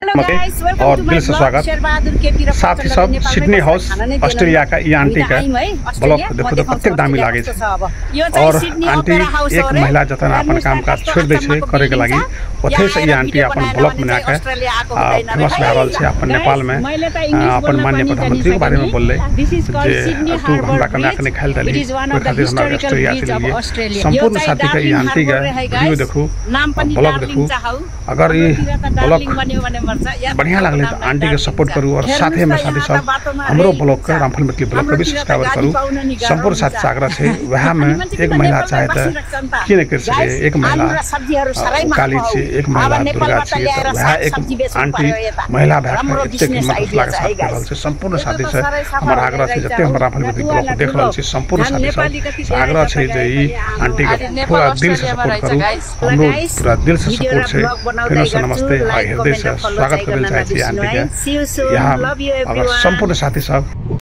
और दिल से स्वागत। साथ ही सब सिडनी हाउस ऑस्ट्रेलिया का ये आंटी का ब्लॉग देखो तो कतेक दामी लागे छे। और आंटी एक महिला जतन अपन काम काज छोड़ दे छे करे के लागि ओथे से ये आंटी अपन ब्लॉग बना के फेमस भए रहल छे अपन नेपाल में। अपन माननीय प्रधानमंत्री के बारे में बोलले जे तू हमरा कना कने खाइल दली ओइ खातिर हमरा ऑस्ट्रेलिया के लिए संपूर्ण साथी के ये आंटी का वीडियो देखू ब्लॉग देखू। अगर ये ब्लॉग बढ़िया लगले तो आंटी के सपोर्ट करूँ और साथ में साथी सब हमरो ब्लॉग के रामफल मैथिली ब्लॉग के भी सब्सक्राइब करूँ। संपूर्ण साथी से आग्रह है वह में एक महिला चाहे तो कि नहीं कर सके एक महिला काली छे एक महिला दुर्गा छे तो वह एक आंटी महिला भाग एते कीमत लागे साथ कर रहल छे। संपूर्ण साथी से हमर आग्रह है जते हम रामफल मैथिली ब्लॉग देख रहल छे संपूर्ण साथी सब आग्रह है जे ई आंटी के पूरा दिल से सपोर्ट करूँ। हमरो पूरा दिल से सपोर्ट है। फिर नमस्ते हृदय से स्वागत करल चाहे छी आंटी के यहाँ। अगर संपूर्ण साथी सब